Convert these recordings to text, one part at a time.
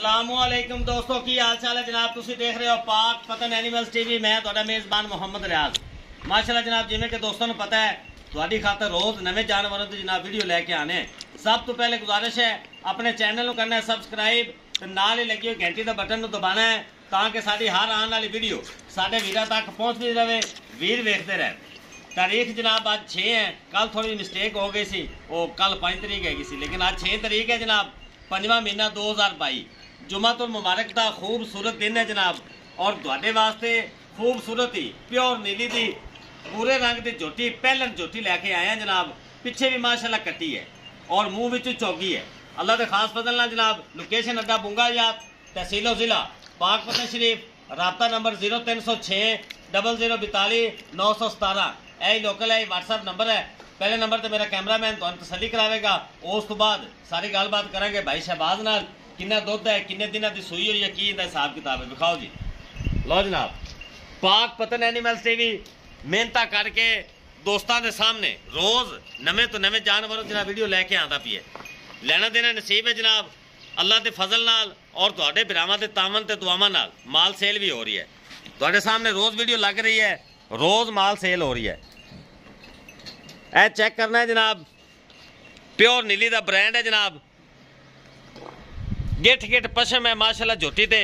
अस्सलामुअलैकुम दोस्तों की हाल चाल है जनाब। तुसी देख रहे हो पाक पतन एनिमल्स टीवी। मैं तुहाडा मेज़बान मोहम्मद रियाज। माशाल्लाह जनाब, जिवें कि दोस्तों को पता है तुहाडी खातर रोज़ नवे जानवरों की जनाब वीडियो लैके आने। सब तो पहले गुजारिश है अपने चैनल को करना है सबसक्राइब ते नाल ही लगी हुई घंटी का बटन दबाना है ताकि साडी हर आने वाली वीडियो साडे वीरां तक पहुँचती रहे, वीर वेखते रहे। तारीख जनाब आज 6 है, कल थोड़ी मिस्टेक हो गई सी, वो कल 5 तरीक हैगी सी, लेकिन आज 6 तरीक है जनाब, 5वां महीना 2022 जुमातुल मुबारक का खूबसूरत दिन है जनाब। और तुहाडे वास्ते खूबसूरत ही प्योर नीली दी पूरे रंग की झोटी पहलन झोटी लैके आए हैं जनाब। पिछे भी माशाल्लाह कट्टी है और मुँह विच चौगी है। अल्लाह के खास फजल नाल जनाब। लोकेशन अड्डा बुंगा याद, तहसील ज़िला पाकपतन शरीफ, राबता नंबर 0306 0042 917। यही लोकल है, व्हाट्सएप नंबर है। पहले नंबर तो मेरा कैमरामैन तो तसली करावेगा, उस तो बाद सारी गलबात करेंगे भाई शहबाज नाल। किन्ना दुध है, किन्ने दिनों की सूई हुई है, की हिसाब किताब है, दिखाओ जी। लो जनाब, पाक पतन एनिमल्स टीवी मेहनत करके दोस्तों के सामने रोज़ नवे तो नवे जानवरों की वीडियो लैके आता पी है। लेना देना नसीब है जनाब अल्लाह के फजल नाल और तुहाडे भरावां दे तावन ते दुआवां नाल माल सेल भी हो रही है। तुहाडे सामने रोज़ वीडियो लग रही है, रोज़ माल सेल हो रही है। ए चेक करना है जनाब, प्योर नीली का ब्रांड है जनाब। गिठ गिठ पशम है माशाल्लाह झोटी ते,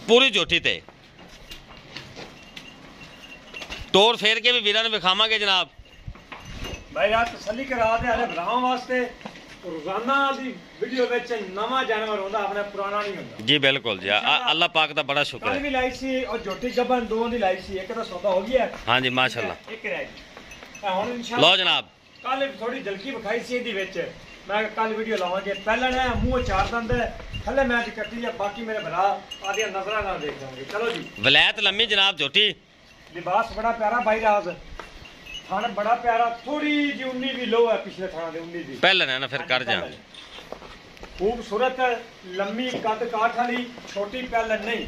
पूरी झोटी ते। तोड़ फेर के भी वीरां नूं विखावांगे जनाब। भाई यार तसल्ली करा दे हले भरावां वास्ते रोजाना दी वीडियो विच नवा जानवर होंदा, अपना पुराना नहीं होंदा जी। बिल्कुल जी, अल्लाह पाक दा बड़ा शुक्र कल है। भी लाई सी और झोटी गबन दो दी लाई सी, एक दा सौदा हो गया। हाँ जी माशाल्लाह। एक रह गई हुण इंशाल्लाह। लो जनाब, कल थोड़ी जल्की विखाई सी इहदी विच, मैं कल वीडियो लावांगे। पहला ने मुंह चार दंद है, थल्ले मैं दी कट्टी है, बाकी मेरे भरा आदिया नजरां नाल देख जांगे। चलो जी। वलैत लम्मी जनाब झोटी, लिबास बड़ा प्यारा भाई राज, थान बड़ा प्यारा। थोड़ी जी 19 भी लो है पिछले थाना दे 19 दी पहले है ना फिर कर जा। खूबसूरत लम्मी कद काठ वाली छोटी पहलन नहीं,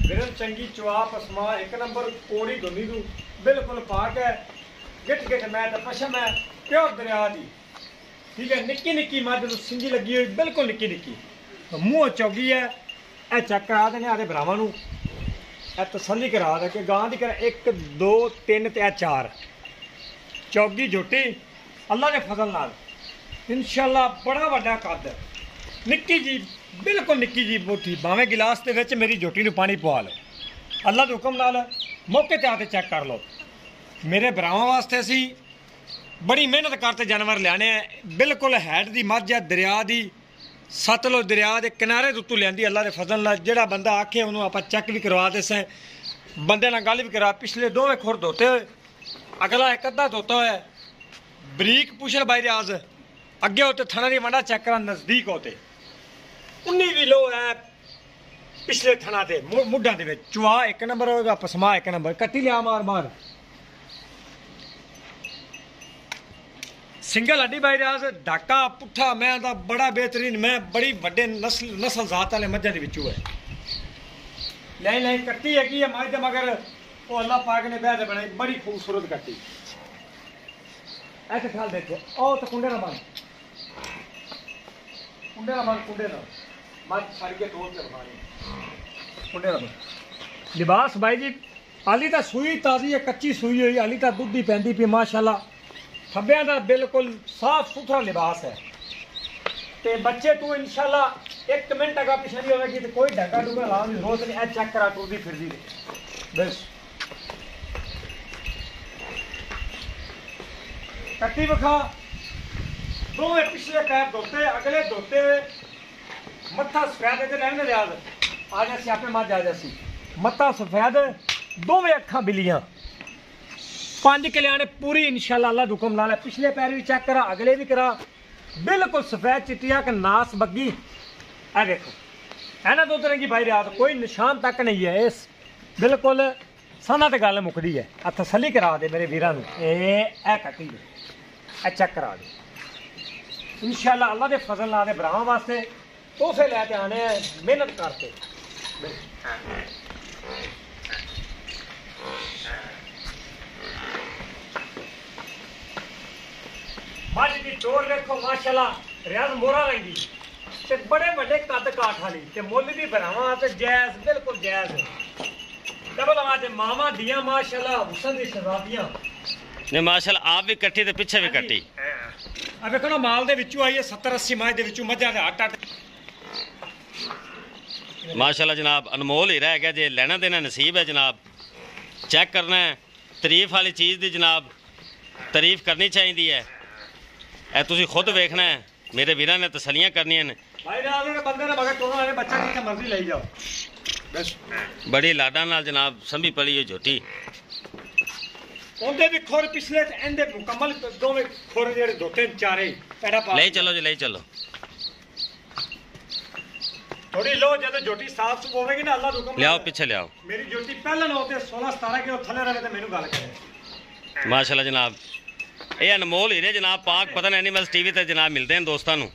बिरल चंगी चुआप असमा एक नंबर कोड़ी धुनी दू बिल्कुल पाक है। गिठ गिठ मैं तो पशम है प्योर दरिया दी, ठीक है। निक्की निक्की मझ सिंगी लगी हुई बिल्कुल निक्की निक्की, मुँह चौगी है। ए चेक करा देने आदे भरावां नूं, ए तसल्ली करा दे कि गां दी कर 1 2 3 ते 4 चौगी झोटी अल्लाह के फजल नाल इंशाल्लाह। बड़ा वड्डा कद, निक्की जी बिल्कुल निक्की जी मुट्ठी, भावें गिलास के विच मेरी झोटी नूं पानी पवा लो। अल्लाह के हुक्म नाल मौके ते आके चेक कर लो। मेरे भरावां वास्ते असी बड़ी मेहनत करते जानवर लियाने हैं। बिल्कुल हैड दी मझ है, दरिया दी, सतलुज दरिया के किनारे उत्तों लियांदी अल्लाह के फजल नाल। जिहड़ा बंदा आखे उन्होंने आप चेक भी करवा दे सें, बंदे नाल गल भी करा। पिछले दोवें खुर धोते हुए, अगला एक अद्धा धोता है। बरीक पुछल बाई रियाज अगे होते थना दी वंडा चेक करा, नज़दीक होते 19 भी लो है पिछले थना ते मुड्ढा दे विच। चुआ एक नंबर होगा, पसमा एक नंबर। कट्टी लिया मार मार सिंगल हड्डी बाई रियाज, ढाका पुट्ठा मैं दा बड़ा बेहतरीन, मैं बड़ी बड़े नस्ल जात वाले मझां दे विचों है। नहीं नहीं कट्टी है कि मझ दे मगर वो अल्लाह पाक ने बैठ बनाई, बड़ी खूबसूरत कट्टी। ऐसे ख्याल देखो ओ तो कुंडे ना बंद, कुंडे ना बंद, कुंडे ना मझ छड़ के तोड़ के मारे कुंडे ना बंद। लिबास भाई जी हाली तो सूई ताज़ी है, कच्ची सूई हुई, हाली तो दुध ही पैंदी पी माशाल्लाह। खब्बियां दा बिल्कुल साफ सुथरा लिबास है। ते बच्चे तू इंशाल्लाह 1 मिनट अगर पिछे नहीं होगी तो कोई ढका डूगा लाने की जरूरत नहीं। चेक करा टूरदी फिरदी बस। कट्टी विखा, दोवें पिछले पैर धोते, अगले धोते, मत्था सफेद के रहने रियाज आ जा सियापे मझ आ जासी। मत्था सफेद, दोवें अखां बिलियां, 5 कल्याणे पूरी इंशाल्लाह अल्लाह हुक्म नाल है। पिछले पैर भी चेक करा, अगले भी करा, बिल्कुल सफेद चिट्टिया के नास बग्गी। ए देखो है ना दो तरह की भाई रियाज, कोई निशान तक नहीं है। इस बिल्कुल सना ते गल मुकदी है। आ तसल्ली करा दे मेरे वीरां नूं, ए कट्टी दे, ए चेक करा दे इंशाल्लाह। अल्लाह के फजल नाल दे भरावां वास्ते तोहफे लैके आने हैं मेहनत करके। मझ की टोर देखो माशाल्लाह, रियाज मोरा रंगी ਤੇ ਬੜੇ ਵੱਡੇ ਕੱਦ ਕਾਠ ਵਾਲੀ ਤੇ ਮੁੱਲ ਵੀ ਭਰਾਵਾਂ ਤੇ ਜਾਇਜ਼ ਬਿਲਕੁਲ ਜਾਇਜ਼ ਡਬਲ ਆਵਾਜ਼ ਤੇ ਮਾਵਾਂ ਦੀਆਂ ਮਾਸ਼ਾਅੱਲਾ ਹੁਸਨ ਦੀ ਸ਼ਹਜ਼ਾਦੀਆਂ ਨੇ ਮਾਸ਼ਾਅੱਲਾ ਆਪ ਵੀ ਕੱਟੀ ਤੇ ਪਿੱਛੇ ਵੀ ਕੱਟੀ ਆ ਵੇਖੋ ਨਾ ਮਾਲ ਦੇ ਵਿੱਚੋਂ ਆਈ ਹੈ 70 80 ਮਾਝ ਦੇ ਵਿੱਚੋਂ ਮੱਝਾਂ ਦੇ ਹੱਟ माशाल्लाह जनाब अनमोल हीरा है जे लेना देना नसीब है जनाब चेक करना है तारीफ वाली चीज़ की जनाब तारीफ करनी चाहिए है ए तुसी खुद वेखना है मेरे वीरां ने तसलियां करनियां ने भाई रात के बंदे ने मगर टोनो आने बच्चा जिथे मर्जी ले जाओ बस बड़ी लाडा नाल जनाब संभी पली हुई झोटी ओंदे भी खोर पिछले ते एंदे मुकम्मल दोवें खोर जेड़े दो तीन चारे एड़ा पा ले चलो जी ले चलो थोड़ी लो जब जोटी साफ सुफ होगी ना अल्लाह दा हुक्म ले आओ पीछे ले आओ मेरी जोटी पहले ना होते 16 17 किलो थले रहे ते मेनू गल करे माशाल्लाह जनाब ये अनमोल हीरे जनाब पाक पतन एनिमल्स टीवी ते जनाब मिलते हैं दोस्तों नू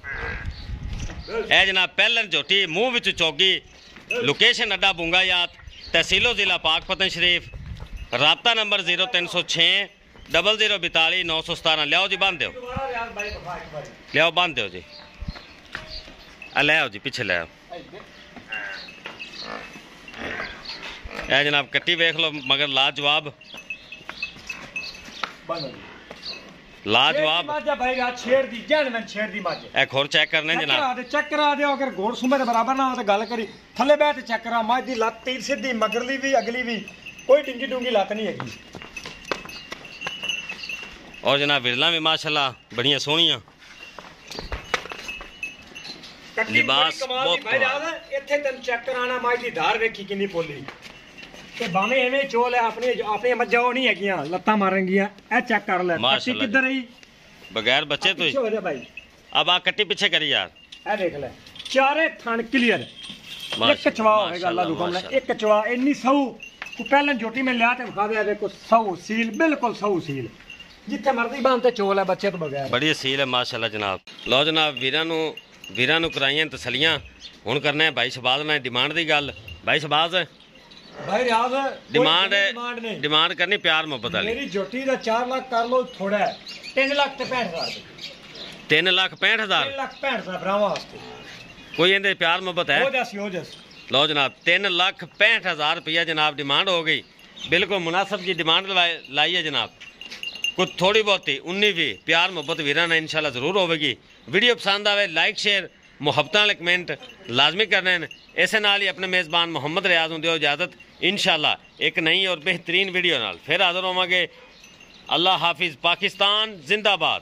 ए जनाब पहलन झोटी मुंह विच चौगी लोकेशन अड्डा बुंगायात तहसीलो जिला पाक पतन शरीफ राबता नंबर 0306 0042 917 ले आओ जी बांध दो दोबारा यार भाई बफा एक बारी ले आओ बांध दो जी ले आओ जी पीछे ले आओ ए जनाब कट्टी वेख लो मगर लाजवाब लाजवाब माजा भाई यार छेड़ दी जान मैं छेड़ दी माजे ए खोर चेक करने जनाब चेक करा दे अगर घोड़ सुमे दे बराबर ना हो तो गल करी थले बैठ चेक करा माज दी लत तीर सीधी मगरली भी अगली भी कोई डिंगी डूंगी लत नहीं हैगी और जनाब विरला भी माशाल्लाह बढ़िया सोहनियां लिबास बहुत भाई यार इथे तन चेक कराना माज दी धार वेखी किन्नी पोली ते भाਵੇਂ ਐਵੇਂ ਚੋਲ ਹੈ ਆਪਣੇ ਮੱਝਾਂ ਉਹ ਨਹੀਂ ਹੈਗੀਆਂ ਲੱਤਾਂ ਮਾਰਨਗੀਆਂ ਇਹ ਚੈੱਕ ਕਰ ਲੈ ਕੱਟੀ ਕਿੱਧਰ ਰਹੀ बगैर बच्चे तो हो जा भाई अब आ कट्टी पीछे करी यार ਇਹ ਦੇਖ ਲੈ ਚਾਰੇ ਥਣ ਕਲੀਅਰ ਇੱਕ ਚਵਾ ਹੋਏਗਾ ਅੱਲਾ ਦੀ ਹੁਕਮ ਨਾਲ ਇੱਕ ਚਵਾ ਇੰਨੀ ਸਹੂ ਕੋ ਪਹਿਲਾਂ ਜੋਟੀ ਮੈਂ ਲਿਆ ਤੇ ਵਿਖਾ ਦਿਆ ਦੇਖੋ ਸਹੂ ਸੀਲ ਬਿਲਕੁਲ ਸਹੂ ਸੀਲ ਜਿੱਥੇ ਮਰਜ਼ੀ ਬੰਦ ਤੇ ਚੋਲ ਹੈ ਬੱਚੇ ਤੋਂ ਬਗੈਰ बड़ी सील है माशाल्लाह जनाब लो जनाब वीरां नू कराइयां तसलियां हुण करना है भाई शहबाज नाल डिमांड दी गल भाई शहबाज भाई रियाज डिमांड करनी प्यार मोहब्बत वाली मेरी जोटी दा 4 लाख कर लो थोड़ा है 3 लाख ते 65,000 3,65,000 3,65,000 भरावां वास्ते कोई इहदे प्यार मोहब्बत है हो जस लो जनाब 3,65,000 रुपया जनाब डिमांड हो गई बिल्कुल मुनासिब जी डिमांड लाई है जनाब कुछ थोड़ी बहुत 19 प्यार मोहब्बत वीरां नाल इंशाल्लाह जरूर होगी वीडियो पसंद आवे लाइक शेयर मुहब्बतां वाले कमेंट लाजमी करने हैं इसे नाल ही अपने मेज़बान मोहम्मद रियाज नूं दिओ इजाजत इंशाल्लाह एक नई और बेहतरीन वीडियो नाल फिर हाज़र होवांगे अल्लाह हाफिज़ पाकिस्तान जिंदाबाद।